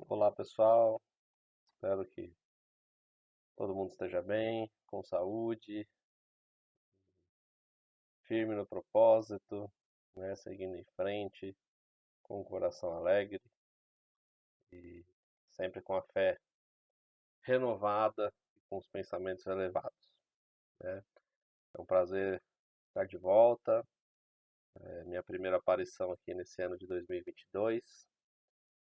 Olá pessoal, espero que todo mundo esteja bem, com saúde, firme no propósito, né, seguindo em frente, com o coração alegre e sempre com a fé renovada e com os pensamentos elevados, né? É um prazer estar de volta, é minha primeira aparição aqui nesse ano de 2022,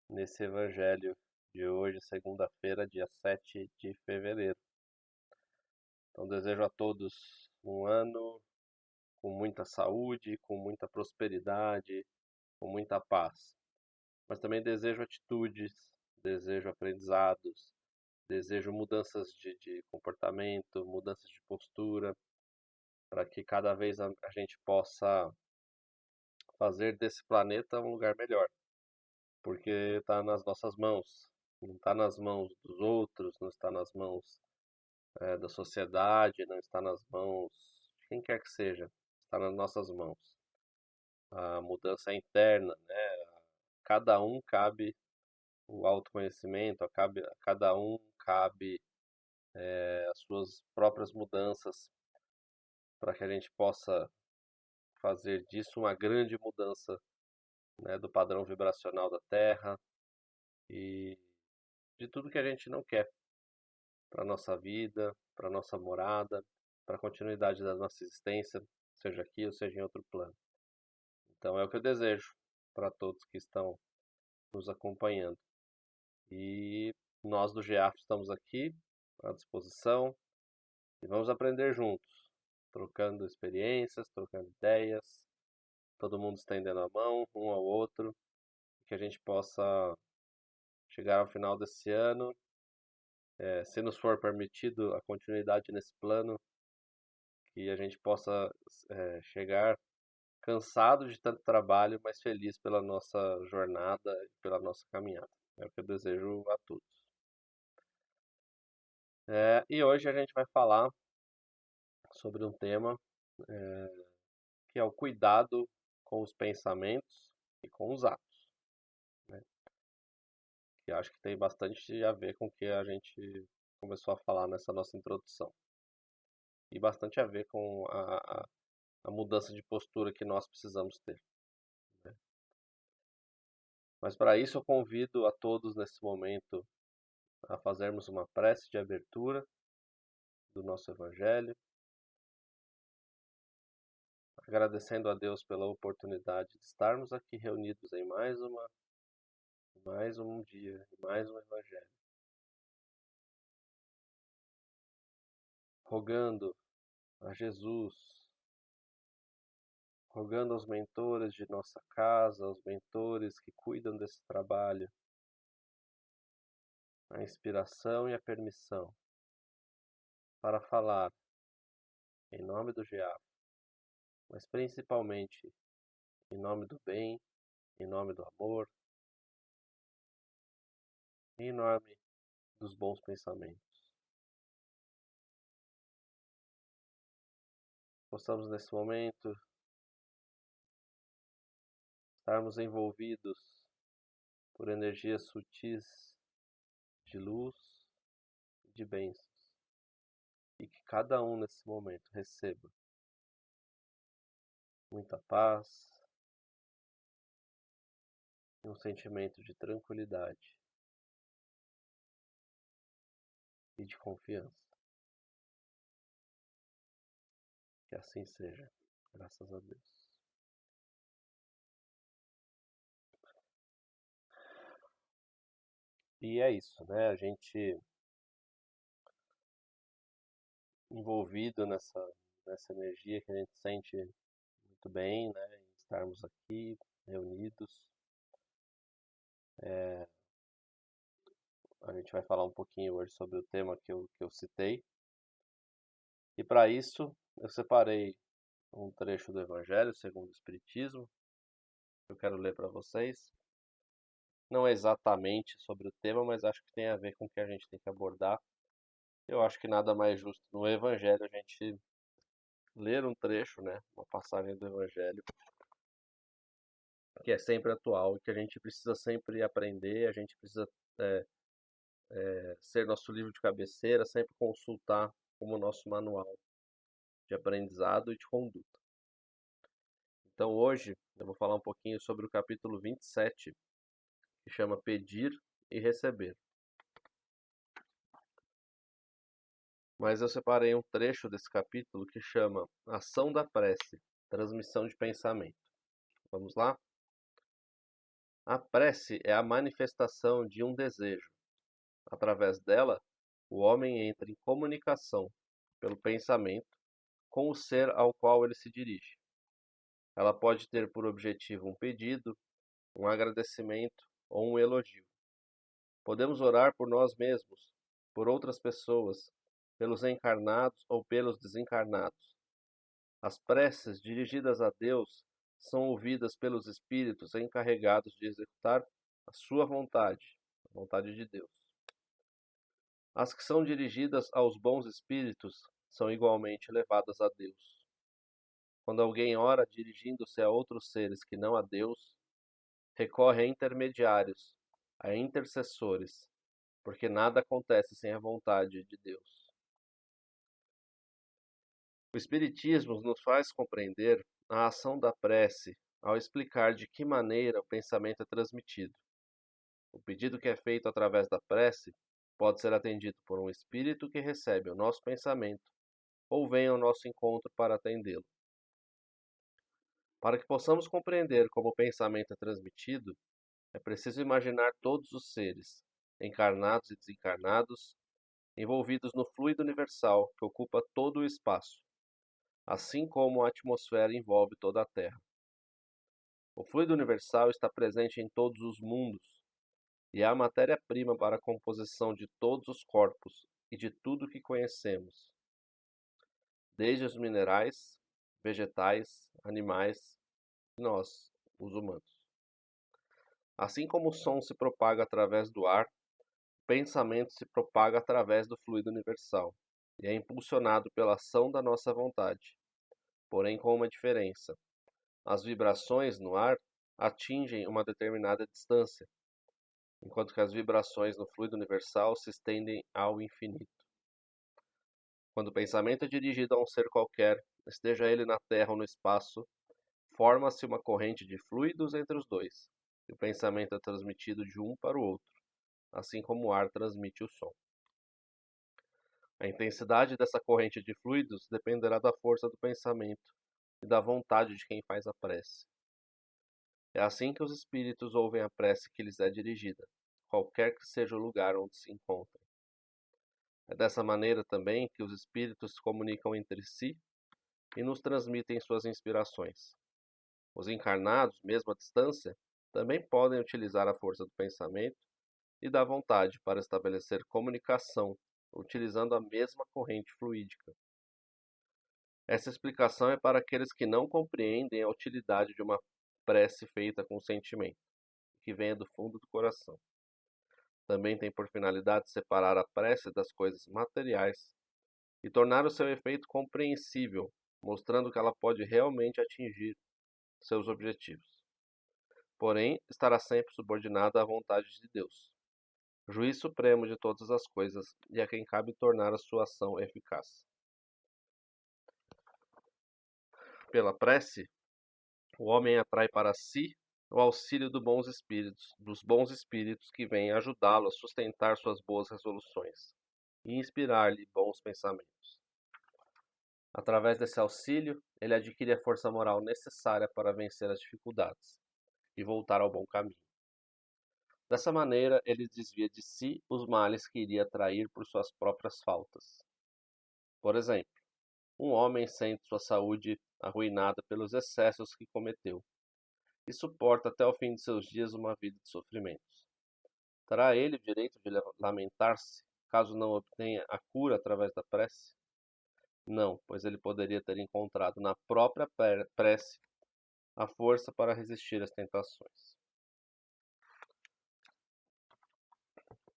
nesse evangelho de hoje, segunda-feira, dia 7 de fevereiro. Então desejo a todos um ano com muita saúde, com muita prosperidade, com muita paz. Mas também desejo atitudes, desejo aprendizados, desejo mudanças de comportamento, mudanças de postura, para que cada vez a gente possa fazer desse planeta um lugar melhor, porque está nas nossas mãos, não está nas mãos dos outros, não está nas mãos da sociedade, não está nas mãos de quem quer que seja, está nas nossas mãos. A mudança é interna, né? Cada um cabe o autoconhecimento, a cada um cabe as suas próprias mudanças para que a gente possa fazer disso uma grande mudança, né, do padrão vibracional da Terra e de tudo que a gente não quer para a nossa vida, para a nossa morada, para a continuidade da nossa existência, seja aqui ou seja em outro plano. Então é o que eu desejo para todos que estão nos acompanhando. E nós do GEAF estamos aqui à disposição e vamos aprender juntos, trocando experiências, trocando ideias, todo mundo estendendo a mão um ao outro, que a gente possa chegar ao final desse ano, se nos for permitido a continuidade nesse plano, que a gente possa chegar cansado de tanto trabalho, mas feliz pela nossa jornada e pela nossa caminhada. É o que eu desejo a todos. E hoje a gente vai falar sobre um tema que é o cuidado com os pensamentos e com os atos, né? Que acho que tem bastante a ver com o que a gente começou a falar nessa nossa introdução. E bastante a ver com a mudança de postura que nós precisamos ter, né? Mas para isso eu convido a todos nesse momento a fazermos uma prece de abertura do nosso Evangelho, agradecendo a Deus pela oportunidade de estarmos aqui reunidos em mais um dia, mais um Evangelho, rogando a Jesus, rogando aos mentores de nossa casa, aos mentores que cuidam desse trabalho, a inspiração e a permissão para falar em nome do GEAF, mas principalmente em nome do bem, em nome do amor, em nome dos bons pensamentos. Possamos nesse momento estarmos envolvidos por energias sutis de luz e de bênçãos, e que cada um nesse momento receba muita paz e um sentimento de tranquilidade e de confiança. Que assim seja, graças a Deus. E é isso, né? A gente envolvido nessa energia que a gente sente muito bem, né? Em estarmos aqui reunidos. A gente vai falar um pouquinho hoje sobre o tema que eu citei. E para isso, eu separei um trecho do Evangelho segundo o Espiritismo, que eu quero ler para vocês. Não é exatamente sobre o tema, mas acho que tem a ver com o que a gente tem que abordar. Eu acho que nada mais justo no Evangelho a gente ler um trecho, né, uma passagem do Evangelho, que é sempre atual e que a gente precisa sempre aprender, a gente precisa é, ser nosso livro de cabeceira, sempre consultar como nosso manual de aprendizado e de conduta. Então hoje eu vou falar um pouquinho sobre o capítulo 27, que chama Pedir e Receber. Mas eu separei um trecho desse capítulo que chama Ação da Prece, Transmissão de Pensamento. Vamos lá? A prece é a manifestação de um desejo. Através dela, o homem entra em comunicação, pelo pensamento, com o ser ao qual ele se dirige. Ela pode ter por objetivo um pedido, um agradecimento ou um elogio. Podemos orar por nós mesmos, por outras pessoas, pelos encarnados ou pelos desencarnados. As preces dirigidas a Deus são ouvidas pelos espíritos encarregados de executar a sua vontade, a vontade de Deus. As que são dirigidas aos bons espíritos são igualmente levadas a Deus. Quando alguém ora dirigindo-se a outros seres que não a Deus, recorre a intermediários, a intercessores, porque nada acontece sem a vontade de Deus. O Espiritismo nos faz compreender a ação da prece ao explicar de que maneira o pensamento é transmitido. O pedido que é feito através da prece pode ser atendido por um espírito que recebe o nosso pensamento ou vem ao nosso encontro para atendê-lo. Para que possamos compreender como o pensamento é transmitido, é preciso imaginar todos os seres, encarnados e desencarnados, envolvidos no fluido universal que ocupa todo o espaço, assim como a atmosfera envolve toda a Terra. O fluido universal está presente em todos os mundos e é a matéria-prima para a composição de todos os corpos e de tudo que conhecemos, desde os minerais, vegetais, animais e nós, os humanos. Assim como o som se propaga através do ar, o pensamento se propaga através do fluido universal e é impulsionado pela ação da nossa vontade, porém com uma diferença. As vibrações no ar atingem uma determinada distância, enquanto que as vibrações no fluido universal se estendem ao infinito. Quando o pensamento é dirigido a um ser qualquer, esteja ele na Terra ou no espaço, forma-se uma corrente de fluidos entre os dois, e o pensamento é transmitido de um para o outro, assim como o ar transmite o som. A intensidade dessa corrente de fluidos dependerá da força do pensamento e da vontade de quem faz a prece. É assim que os espíritos ouvem a prece que lhes é dirigida, qualquer que seja o lugar onde se encontrem. É dessa maneira também que os espíritos se comunicam entre si e nos transmitem suas inspirações. Os encarnados, mesmo à distância, também podem utilizar a força do pensamento e da vontade para estabelecer comunicação, utilizando a mesma corrente fluídica. Essa explicação é para aqueles que não compreendem a utilidade de uma prece feita com sentimento, que venha do fundo do coração. Também tem por finalidade separar a prece das coisas materiais e tornar o seu efeito compreensível, mostrando que ela pode realmente atingir seus objetivos. Porém, estará sempre subordinada à vontade de Deus, juiz supremo de todas as coisas e a quem cabe tornar a sua ação eficaz. Pela prece, o homem atrai para si o auxílio dos bons espíritos que vêm ajudá-lo a sustentar suas boas resoluções e inspirar-lhe bons pensamentos. Através desse auxílio, ele adquire a força moral necessária para vencer as dificuldades e voltar ao bom caminho. Dessa maneira, ele desvia de si os males que iria atrair por suas próprias faltas. Por exemplo, um homem sente sua saúde arruinada pelos excessos que cometeu e suporta até o fim de seus dias uma vida de sofrimentos. Terá ele o direito de lamentar-se caso não obtenha a cura através da prece? Não, pois ele poderia ter encontrado na própria prece a força para resistir às tentações.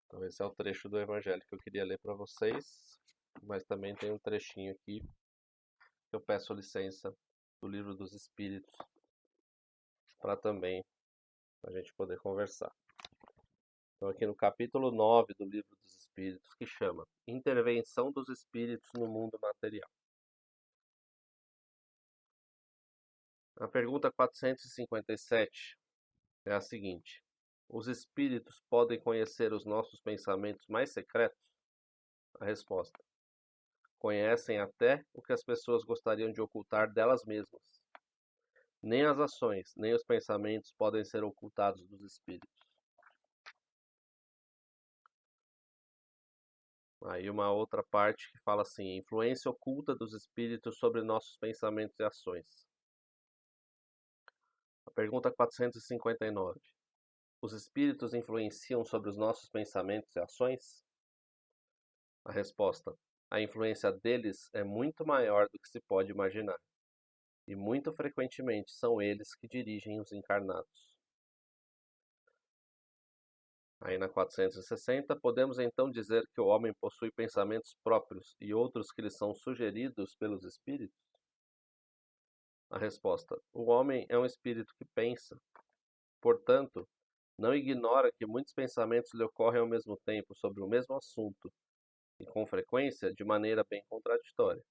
Então esse é o trecho do Evangelho que eu queria ler para vocês, mas também tem um trechinho aqui que eu peço licença do Livro dos Espíritos para também a gente poder conversar. Então, aqui no capítulo 9 do Livro dos Espíritos, que chama Intervenção dos Espíritos no Mundo Material. A pergunta 457 é a seguinte: os espíritos podem conhecer os nossos pensamentos mais secretos? A resposta: conhecem até o que as pessoas gostariam de ocultar delas mesmas. Nem as ações, nem os pensamentos podem ser ocultados dos espíritos. Aí uma outra parte que fala assim: influência oculta dos espíritos sobre nossos pensamentos e ações. A pergunta 459. Os espíritos influenciam sobre os nossos pensamentos e ações? A resposta: a influência deles é muito maior do que se pode imaginar, e muito frequentemente são eles que dirigem os encarnados. Aí na 460, podemos então dizer que o homem possui pensamentos próprios e outros que lhe são sugeridos pelos espíritos? A resposta: o homem é um espírito que pensa. Portanto, não ignora que muitos pensamentos lhe ocorrem ao mesmo tempo sobre o mesmo assunto, e com frequência de maneira bem contraditória.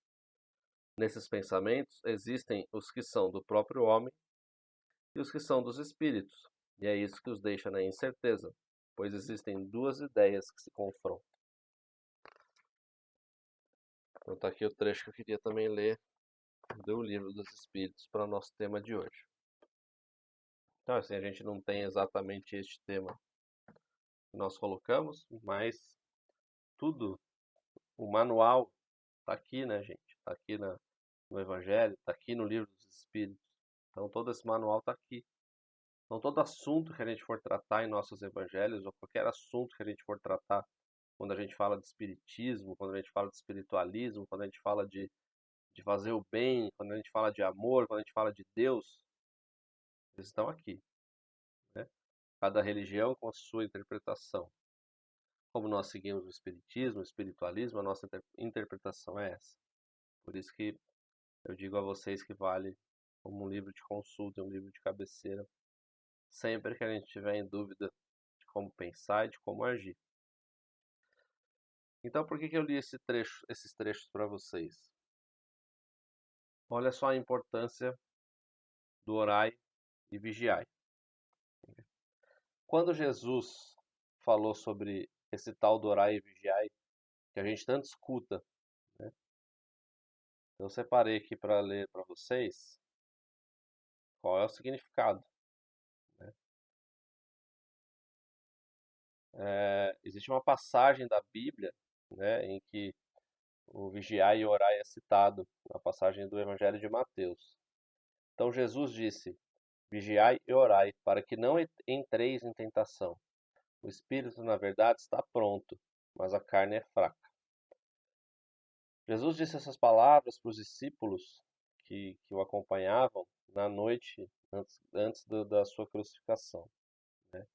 Nesses pensamentos existem os que são do próprio homem e os que são dos espíritos, e é isso que os deixa na incerteza, pois existem duas ideias que se confrontam. Então está aqui o trecho que eu queria também ler do Livro dos Espíritos para o nosso tema de hoje. Então, assim, a gente não tem exatamente este tema que nós colocamos, mas tudo, o manual está aqui, né, gente? Está aqui no Evangelho, está aqui no Livro dos Espíritos. Então, todo esse manual está aqui. Então, todo assunto que a gente for tratar em nossos evangelhos, ou qualquer assunto que a gente for tratar, quando a gente fala de espiritismo, quando a gente fala de espiritualismo, quando a gente fala de fazer o bem, quando a gente fala de amor, quando a gente fala de Deus, eles estão aqui, né? Cada religião com a sua interpretação. Como nós seguimos o espiritismo, o espiritualismo, a nossa interpretação é essa. Por isso que eu digo a vocês que vale como um livro de consulta, um livro de cabeceira, sempre que a gente tiver em dúvida de como pensar e de como agir. Então, por que eu li esses trechos para vocês? Olha só a importância do orai e vigiai. Quando Jesus falou sobre esse tal do orai e vigiai, que a gente tanto escuta, né? Eu separei aqui para ler para vocês qual é o significado. Né? Existe uma passagem da Bíblia, né, em que o vigiai e orai é citado, na passagem do Evangelho de Mateus. Então Jesus disse: vigiai e orai, para que não entreis em tentação. O espírito, na verdade, está pronto, mas a carne é fraca. Jesus disse essas palavras para os discípulos que o acompanhavam na noite antes da sua crucificação. Né?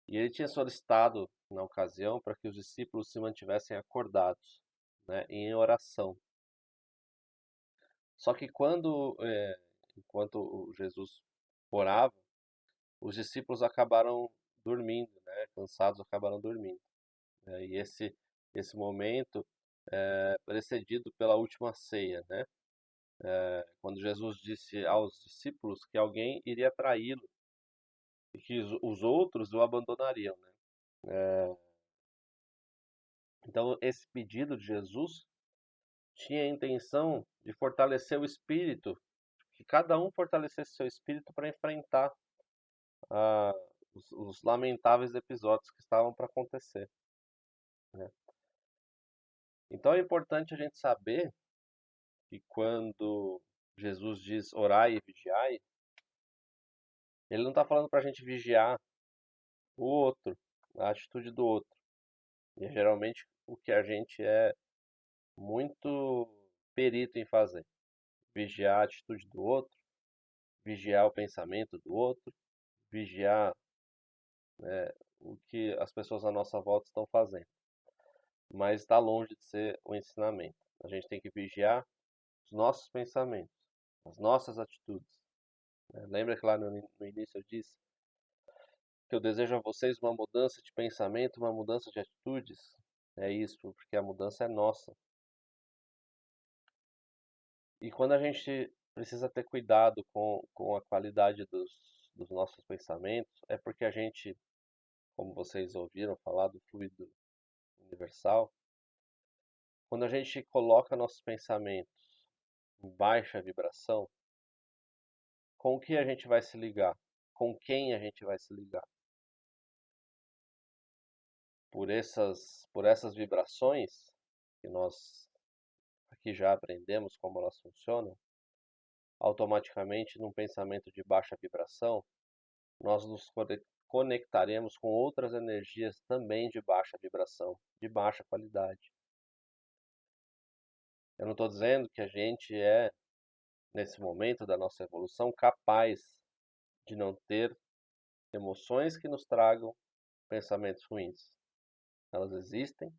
E ele tinha solicitado, na ocasião, para que os discípulos se mantivessem acordados, né, em oração. Só que enquanto Jesus orava, os discípulos acabaram dormindo, né, cansados, acabaram dormindo. Né? E esse momento é precedido pela última ceia, né? Quando Jesus disse aos discípulos que alguém iria traí-lo e que os outros o abandonariam, né? Então, esse pedido de Jesus tinha a intenção de fortalecer o espírito, que cada um fortalecesse seu espírito para enfrentar ah, os lamentáveis episódios que estavam para acontecer. Né? Então, é importante a gente saber que quando Jesus diz orai e vigiai, ele não está falando para a gente vigiar o outro, a atitude do outro. E é geralmente o que a gente é muito perito em fazer. Vigiar a atitude do outro, vigiar o pensamento do outro, vigiar, né, o que as pessoas à nossa volta estão fazendo. Mas está longe de ser o ensinamento. A gente tem que vigiar os nossos pensamentos, as nossas atitudes. Lembra que lá no início eu disse que eu desejo a vocês uma mudança de pensamento, uma mudança de atitudes? É isso, porque a mudança é nossa. E quando a gente precisa ter cuidado com a qualidade dos nossos pensamentos, é porque a gente, como vocês ouviram falar do fluido universal, quando a gente coloca nossos pensamentos em baixa vibração, com o que a gente vai se ligar? Com quem a gente vai se ligar? Por essas vibrações que nós aqui já aprendemos como elas funcionam, automaticamente num pensamento de baixa vibração, nós nos conectaremos com outras energias também de baixa vibração, de baixa qualidade. Eu não estou dizendo que a gente é, nesse momento da nossa evolução, capaz de não ter emoções que nos tragam pensamentos ruins. Elas existem,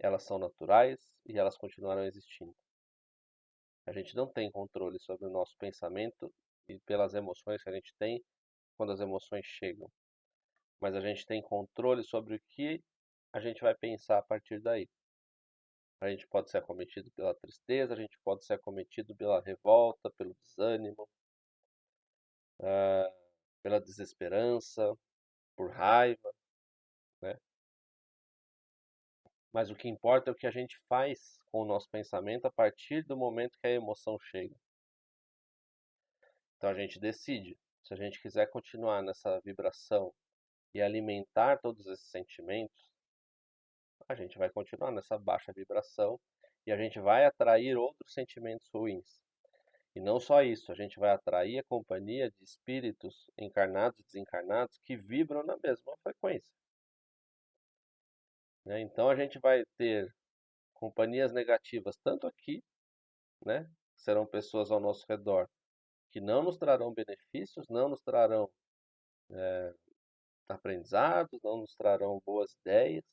elas são naturais e elas continuarão existindo. A gente não tem controle sobre o nosso pensamento e pelas emoções que a gente tem quando as emoções chegam. Mas a gente tem controle sobre o que a gente vai pensar a partir daí. A gente pode ser acometido pela tristeza, a gente pode ser acometido pela revolta, pelo desânimo, pela desesperança, por raiva, né? Mas o que importa é o que a gente faz com o nosso pensamento a partir do momento que a emoção chega. Então a gente decide. Se a gente quiser continuar nessa vibração e alimentar todos esses sentimentos, a gente vai continuar nessa baixa vibração e a gente vai atrair outros sentimentos ruins. E não só isso, a gente vai atrair a companhia de espíritos encarnados e desencarnados que vibram na mesma frequência, né? Então a gente vai ter companhias negativas tanto aqui, né? Serão pessoas ao nosso redor que não nos trarão benefícios, não nos trarão aprendizados, não nos trarão boas ideias.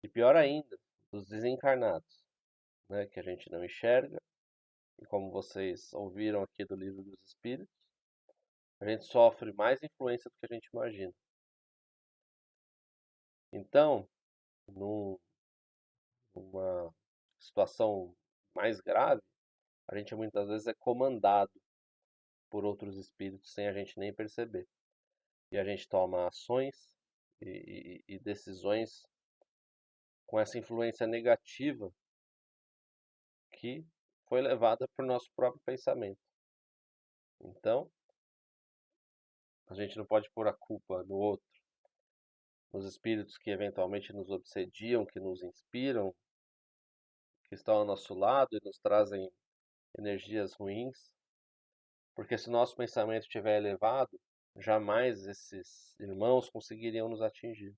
E pior ainda, os desencarnados, né? Que a gente não enxerga. E como vocês ouviram aqui do Livro dos Espíritos, a gente sofre mais influência do que a gente imagina. Então, num- numa situação mais grave, a gente muitas vezes é comandado por outros espíritos sem a gente nem perceber. E a gente toma ações e decisões com essa influência negativa que foi levada por nosso próprio pensamento. Então, a gente não pode pôr a culpa no outro, nos espíritos que eventualmente nos obsediam, que nos inspiram, que estão ao nosso lado e nos trazem energias ruins, porque se o nosso pensamento estiver elevado, jamais esses irmãos conseguiriam nos atingir.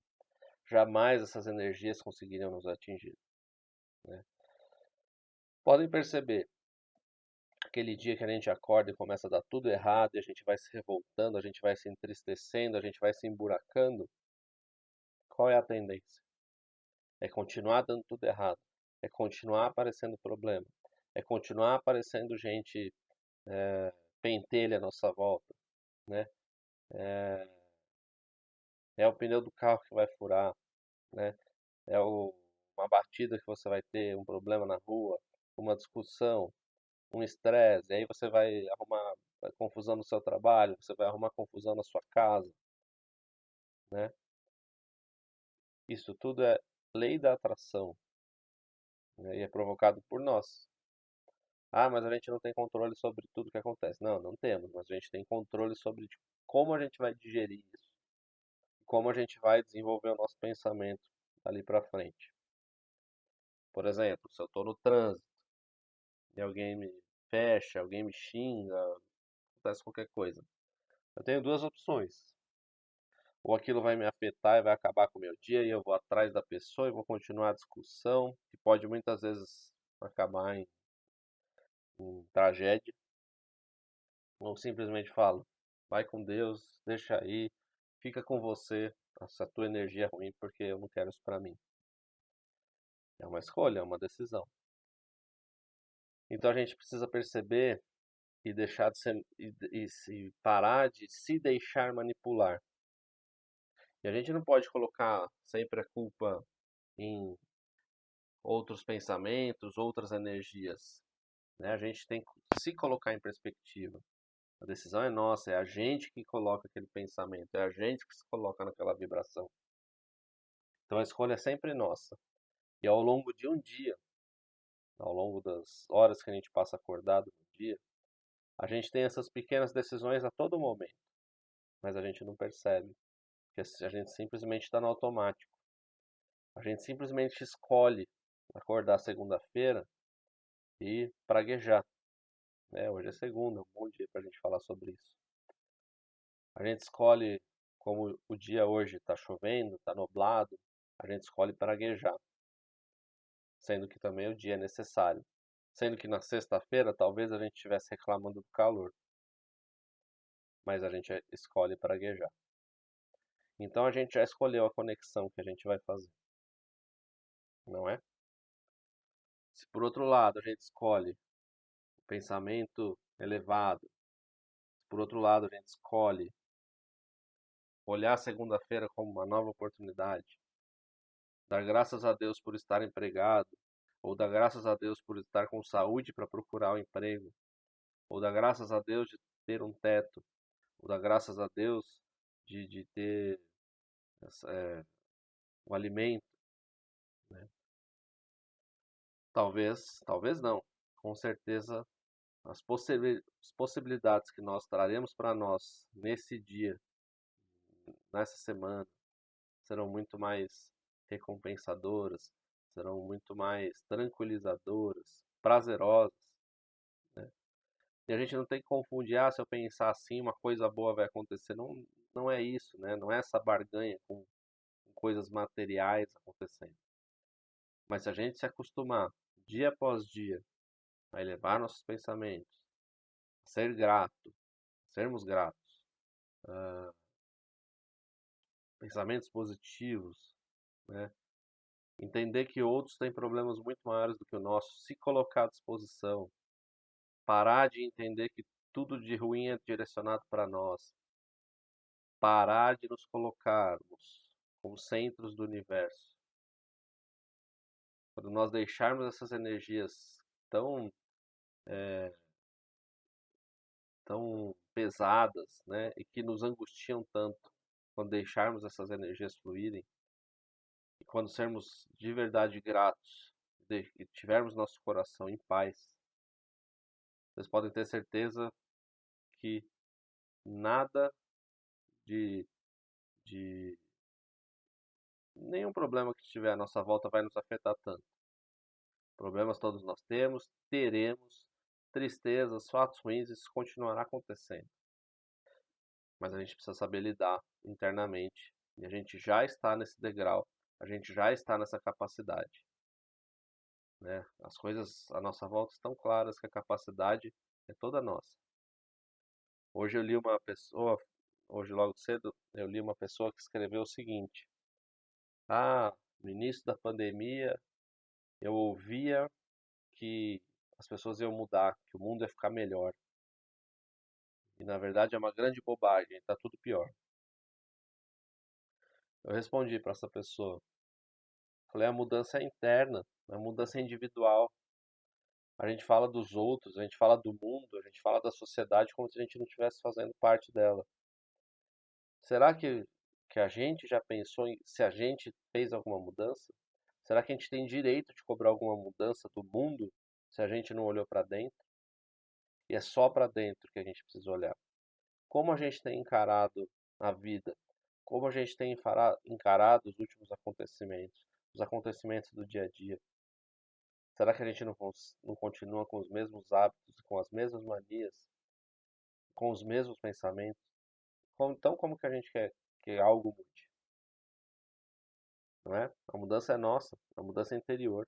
Jamais essas energias conseguiriam nos atingir, né? Podem perceber, aquele dia que a gente acorda e começa a dar tudo errado, e a gente vai se revoltando, a gente vai se entristecendo, a gente vai se emburacando, qual é a tendência? É continuar dando tudo errado, é continuar aparecendo problema, é continuar aparecendo gente pentelha à nossa volta, né? É o pneu do carro que vai furar, né? Uma batida que você vai ter, um problema na rua, uma discussão, um estresse, e aí você vai arrumar confusão no seu trabalho, você vai arrumar confusão na sua casa, né? Isso tudo é lei da atração, né? E é provocado por nós. Ah, mas a gente não tem controle sobre tudo que acontece. Não, não temos, mas a gente tem controle sobre como a gente vai digerir isso, como a gente vai desenvolver o nosso pensamento ali para frente. Por exemplo, se eu estou no trânsito e alguém me fecha, alguém me xinga, acontece qualquer coisa. Eu tenho duas opções. Ou aquilo vai me afetar e vai acabar com o meu dia e eu vou atrás da pessoa e vou continuar a discussão, que pode muitas vezes acabar em tragédia. Ou simplesmente falo, vai com Deus, deixa aí, fica com você, essa tua energia é ruim porque eu não quero isso pra mim. É uma escolha, é uma decisão. Então a gente precisa perceber e deixar de ser e parar de se deixar manipular. E a gente não pode colocar sempre a culpa em outros pensamentos, outras energias, né? A gente tem que se colocar em perspectiva. A decisão é nossa, é a gente que coloca aquele pensamento, é a gente que se coloca naquela vibração. Então a escolha é sempre nossa. E ao longo de um dia, ao longo das horas que a gente passa acordado no dia, a gente tem essas pequenas decisões a todo momento, mas a gente não percebe, porque a gente simplesmente está no automático. A gente simplesmente escolhe acordar segunda-feira e praguejar, né? Hoje é segunda, é um bom dia para a gente falar sobre isso. A gente escolhe, como o dia hoje está chovendo, está nublado, a gente escolhe praguejar, sendo que também o dia é necessário. Sendo que na sexta-feira talvez a gente estivesse reclamando do calor, mas a gente escolhe praguejar. Então a gente já escolheu a conexão que a gente vai fazer, não é? Se por outro lado a gente escolhe o pensamento elevado, se por outro lado a gente escolhe olhar a segunda-feira como uma nova oportunidade, dar graças a Deus por estar empregado, ou dar graças a Deus por estar com saúde para procurar o emprego, ou dar graças a Deus de ter um teto, ou dar graças a Deus de ter um alimento, né? Talvez não. Com certeza, as possibilidades que nós traremos para nós nesse dia, nessa semana, serão muito mais recompensadoras, serão muito mais tranquilizadoras, prazerosas, né? E a gente não tem que confundir, se eu pensar assim, uma coisa boa vai acontecer. Não, não é isso, né? Não é essa barganha com coisas materiais acontecendo. Mas se a gente se acostumar, dia após dia, a elevar nossos pensamentos, a ser grato, sermos gratos, pensamentos positivos, né? Entender que outros têm problemas muito maiores do que o nosso, se colocar à disposição, parar de entender que tudo de ruim é direcionado para nós, parar de nos colocarmos como centros do universo. Quando nós deixarmos essas energias tão, tão pesadas, né, e que nos angustiam tanto, quando deixarmos essas energias fluírem, e quando sermos de verdade gratos e tivermos nosso coração em paz, vocês podem ter certeza que nada de, de nenhum problema que estiver à nossa volta vai nos afetar tanto. Problemas todos nós temos, teremos, tristezas, fatos ruins, isso continuará acontecendo. Mas a gente precisa saber lidar internamente. E a gente já está nesse degrau, a gente já está nessa capacidade, né? As coisas à nossa volta estão claras que a capacidade é toda nossa. Hoje eu li uma pessoa, hoje logo cedo, eu li uma pessoa que escreveu o seguinte: no início da pandemia eu ouvia que as pessoas iam mudar, que o mundo ia ficar melhor. E na verdade é uma grande bobagem, está tudo pior. Eu respondi para essa pessoa, falei, a mudança é interna, a mudança é individual. A gente fala dos outros, a gente fala do mundo, a gente fala da sociedade como se a gente não estivesse fazendo parte dela. Será que a gente já pensou em se a gente fez alguma mudança? Será que a gente tem direito de cobrar alguma mudança do mundo se a gente não olhou para dentro? E é só para dentro que a gente precisa olhar. Como a gente tem encarado a vida? Como a gente tem encarado os últimos acontecimentos? Os acontecimentos do dia a dia? Será que a gente não continua com os mesmos hábitos, com as mesmas manias, com os mesmos pensamentos? Então, como que a gente quer que algo mude? Não é? A mudança é nossa, a mudança é interior.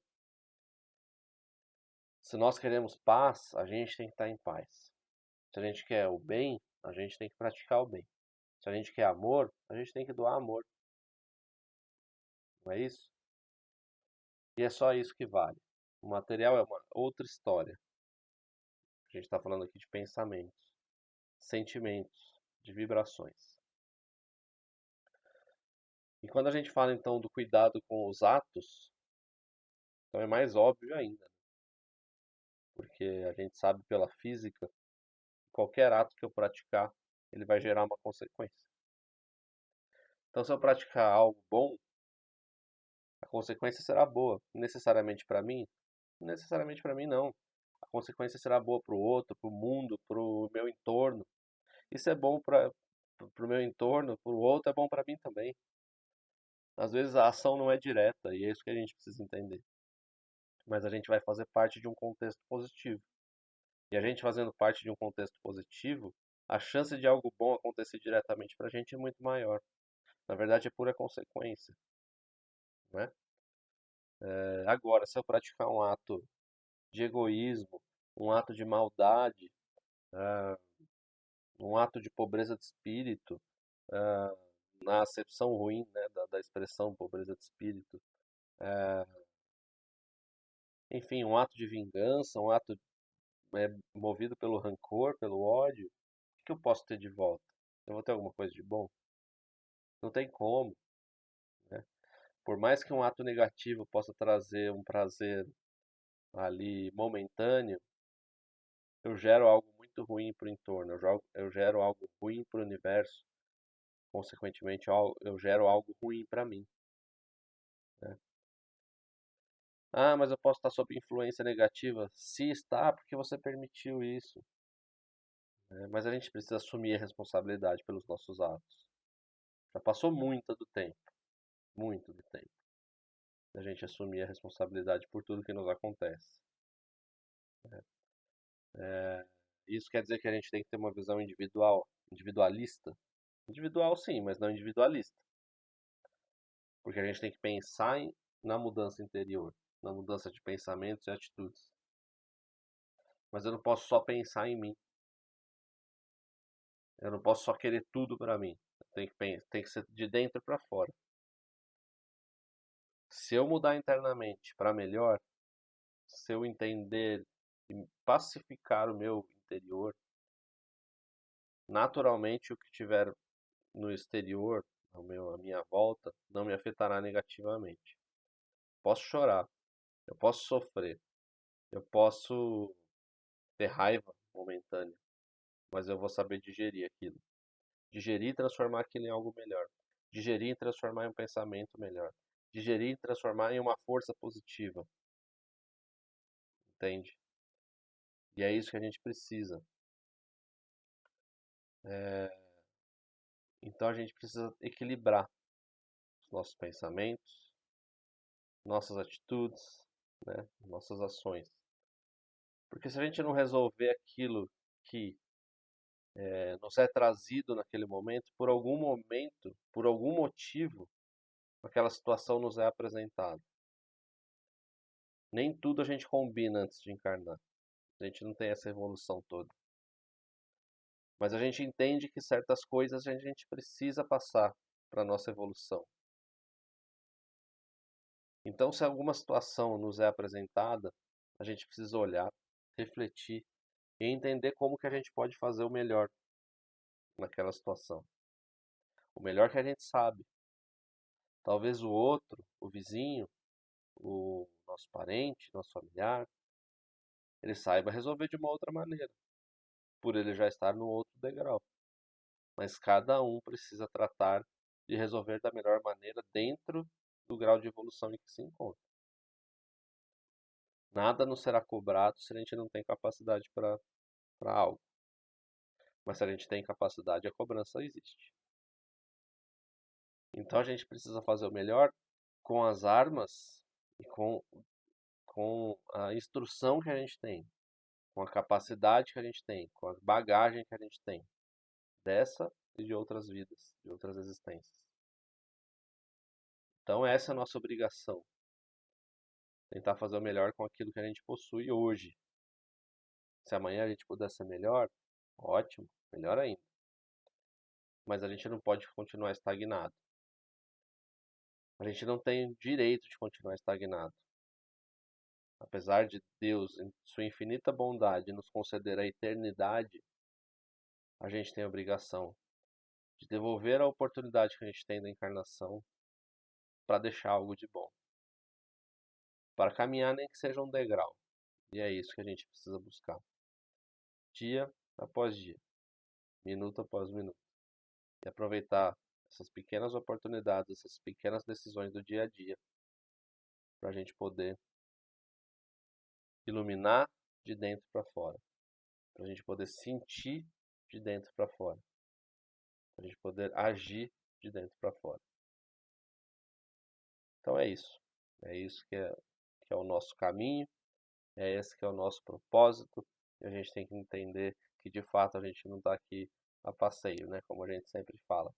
Se nós queremos paz, a gente tem que estar em paz. Se a gente quer o bem, a gente tem que praticar o bem. Se a gente quer amor, a gente tem que doar amor. Não é isso? E é só isso que vale. O material é uma outra história. A gente está falando aqui de pensamentos, sentimentos, de vibrações. E quando a gente fala então do cuidado com os atos, então é mais óbvio ainda, porque a gente sabe pela física, que qualquer ato que eu praticar, ele vai gerar uma consequência. Então, se eu praticar algo bom, a consequência será boa. Necessariamente para mim? Necessariamente para mim não. A consequência será boa para o outro, para o mundo, para o meu entorno. Isso é bom para o meu entorno, para o outro, é bom para mim também. Às vezes a ação não é direta e é isso que a gente precisa entender. Mas a gente vai fazer parte de um contexto positivo. E a gente fazendo parte de um contexto positivo, a chance de algo bom acontecer diretamente para a gente é muito maior. Na verdade, é pura consequência, né? Agora, se eu praticar um ato de egoísmo, um ato de maldade, ah, um ato de pobreza de espírito, ah, na acepção ruim, né, da expressão pobreza de espírito, enfim, um ato de vingança, um ato movido pelo rancor, pelo ódio, o que eu posso ter de volta? Eu vou ter alguma coisa de bom? Não tem como, né? Por mais que um ato negativo possa trazer um prazer ali momentâneo, eu gero algo muito ruim para o entorno, eu gero algo ruim para o universo, consequentemente eu gero algo ruim para mim, né? Ah, mas eu posso estar sob influência negativa? Se está, porque você permitiu isso, né? Mas a gente precisa assumir a responsabilidade pelos nossos atos. Já passou muito do tempo, da gente assumir a responsabilidade por tudo que nos acontece. Isso quer dizer que a gente tem que ter uma visão individual, individualista? Individual sim, mas não individualista. Porque a gente tem que pensar na mudança interior, na mudança de pensamentos e atitudes. Mas eu não posso só pensar em mim. Eu não posso só querer tudo para mim. Tem que ser de dentro para fora. Se eu mudar internamente para melhor, se eu entender e pacificar o meu interior, naturalmente o que tiver no exterior, a minha volta, não me afetará negativamente. Posso chorar, eu posso sofrer, eu posso ter raiva momentânea, mas eu vou saber digerir aquilo. Digerir e transformar aquilo em algo melhor. Digerir e transformar em um pensamento melhor. Digerir e transformar em uma força positiva, entende? E é isso que a gente precisa. Então a gente precisa equilibrar os nossos pensamentos, nossas atitudes, né, nossas ações. Porque se a gente não resolver aquilo que nos é trazido naquele momento, por algum motivo, aquela situação nos é apresentada. Nem tudo a gente combina antes de encarnar. A gente não tem essa evolução toda. Mas a gente entende que certas coisas a gente precisa passar para a nossa evolução. Então, se alguma situação nos é apresentada, a gente precisa olhar, refletir e entender como que a gente pode fazer o melhor naquela situação. O melhor que a gente sabe. Talvez o outro, o vizinho, o nosso parente, nosso familiar, ele saiba resolver de uma outra maneira, por ele já estar no outro degrau. Mas cada um precisa tratar de resolver da melhor maneira dentro do grau de evolução em que se encontra. Nada nos será cobrado se a gente não tem capacidade para algo. Mas se a gente tem capacidade, a cobrança existe. Então a gente precisa fazer o melhor com as armas e com a instrução que a gente tem, com a capacidade que a gente tem, com a bagagem que a gente tem, dessa e de outras vidas, de outras existências. Então essa é a nossa obrigação, tentar fazer o melhor com aquilo que a gente possui hoje. Se amanhã a gente puder ser melhor, ótimo, melhor ainda. Mas a gente não pode continuar estagnado. A gente não tem o direito de continuar estagnado. apesar de Deus, em sua infinita bondade, nos conceder a eternidade, a gente tem a obrigação de devolver a oportunidade que a gente tem da encarnação para deixar algo de bom, para caminhar nem que seja um degrau. E é isso que a gente precisa buscar, dia após dia, minuto após minuto, e aproveitar essas pequenas oportunidades, essas pequenas decisões do dia a dia, para a gente poder iluminar de dentro para fora, para a gente poder sentir de dentro para fora, para a gente poder agir de dentro para fora. Então é isso. É isso que é o nosso caminho, é esse que é o nosso propósito. E a gente tem que entender que de fato a gente não está aqui a passeio, né? Como a gente sempre fala.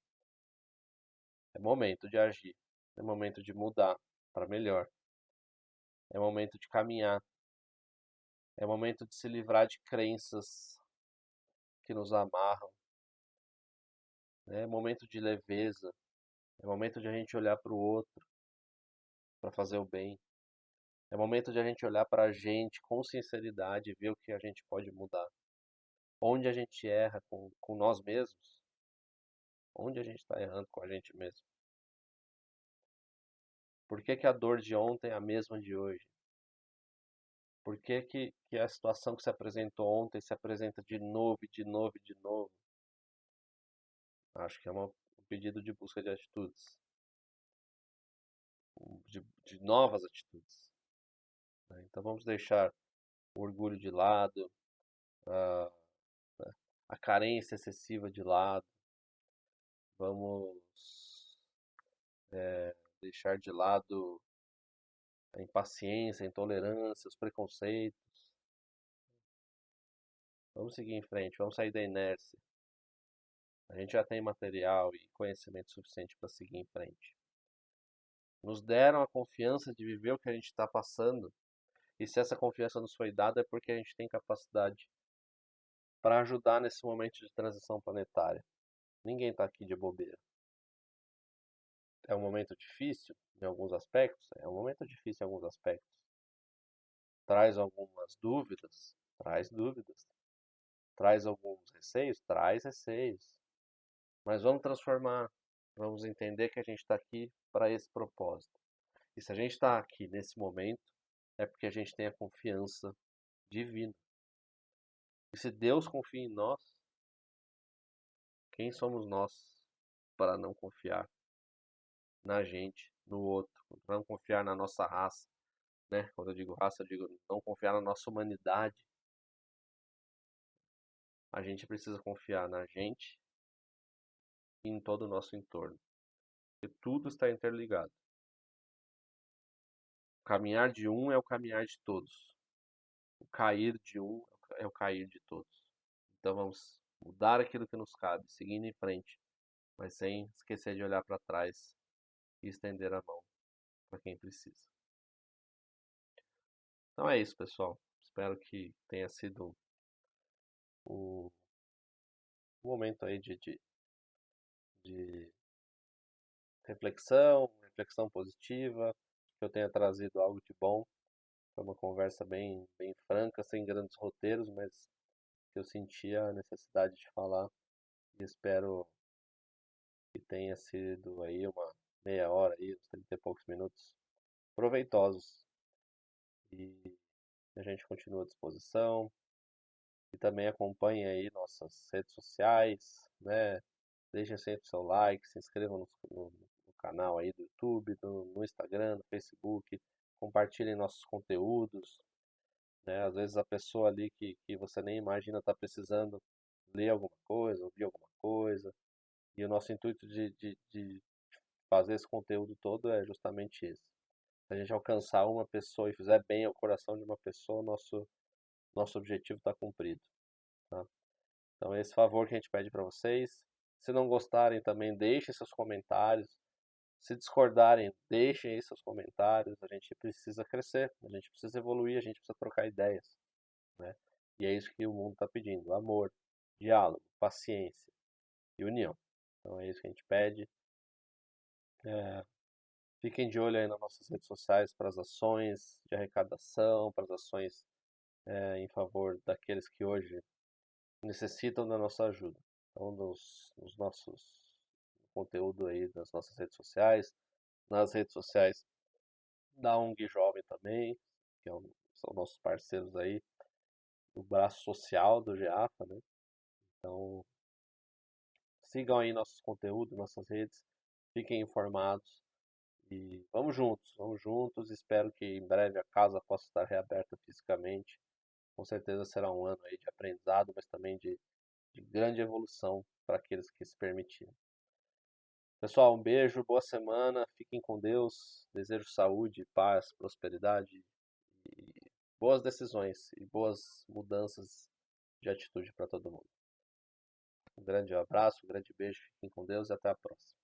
É momento de agir, é momento de mudar para melhor, é momento de caminhar, é momento de se livrar de crenças que nos amarram, né? É momento de leveza, é momento de a gente olhar para o outro para fazer o bem. É momento de a gente olhar para a gente com sinceridade e ver o que a gente pode mudar. Onde a gente erra com nós mesmos, onde a gente está errando com a gente mesmo. Por que que a dor de ontem é a mesma de hoje? Por que que a situação que se apresentou ontem se apresenta de novo, e de novo, e de novo? Acho que é um pedido de busca de atitudes, de novas atitudes, né? Então vamos deixar o orgulho de lado, a, a carência excessiva de lado, vamos deixar de lado a impaciência, a intolerância, os preconceitos. Vamos seguir em frente, vamos sair da inércia. A gente já tem material e conhecimento suficiente para seguir em frente. Nos deram a confiança de viver o que a gente está passando, e se essa confiança nos foi dada é porque a gente tem capacidade para ajudar nesse momento de transição planetária. Ninguém está aqui de bobeira. É um momento difícil em alguns aspectos? É um momento difícil em alguns aspectos. Traz algumas dúvidas? Traz dúvidas. Traz alguns receios? Traz receios. Mas vamos transformar, vamos entender que a gente está aqui para esse propósito. E se a gente está aqui nesse momento, é porque a gente tem a confiança divina. E se Deus confia em nós, quem somos nós para não confiar na gente, no outro, para não confiar na nossa raça, né? Quando eu digo raça, eu digo não confiar na nossa humanidade. A gente precisa confiar na gente e em todo o nosso entorno. Porque tudo está interligado. O caminhar de um é o caminhar de todos. O cair de um é o cair de todos. Então vamos mudar aquilo que nos cabe, seguindo em frente, mas sem esquecer de olhar para trás e estender a mão para quem precisa. Então é isso, pessoal. Espero que tenha sido um momento aí de reflexão positiva, que eu tenha trazido algo de bom. Foi uma conversa bem franca, sem grandes roteiros, mas que eu sentia a necessidade de falar e espero que tenha sido aí uma meia hora, aí, uns 30 e poucos minutos proveitosos. E a gente continua à disposição. E também acompanhe aí nossas redes sociais, né? Deixem sempre seu like, se inscrevam no canal aí do YouTube, no Instagram, no Facebook, compartilhem nossos conteúdos, né? Às vezes a pessoa ali que você nem imagina está precisando ler alguma coisa, ouvir alguma coisa. E o nosso intuito de fazer esse conteúdo todo é justamente esse. Se a gente alcançar uma pessoa e fizer bem ao coração de uma pessoa, nosso objetivo está cumprido, tá? Então, é esse favor que a gente pede para vocês. Se não gostarem também, deixem seus comentários. Se discordarem, deixem aí seus comentários. A gente precisa crescer, a gente precisa evoluir, a gente precisa trocar ideias, né? E é isso que o mundo está pedindo: amor, diálogo, paciência e união. Então, é isso que a gente pede. Fiquem de olho aí nas nossas redes sociais para as ações de arrecadação, para as ações em favor daqueles que hoje necessitam da nossa ajuda. Então, nos nossos conteúdo aí das nossas redes sociais, nas redes sociais da ONG Jovem também, que são nossos parceiros aí, o braço social do GEAFA, né? Então, sigam aí nossos conteúdos, nossas redes, fiquem informados e vamos juntos. Espero que em breve a casa possa estar reaberta fisicamente. Com certeza será um ano aí de aprendizado, mas também de grande evolução para aqueles que se permitirem. Pessoal, um beijo, boa semana, fiquem com Deus, desejo saúde, paz, prosperidade e boas decisões e boas mudanças de atitude para todo mundo. Um grande abraço, um grande beijo, fiquem com Deus e até a próxima.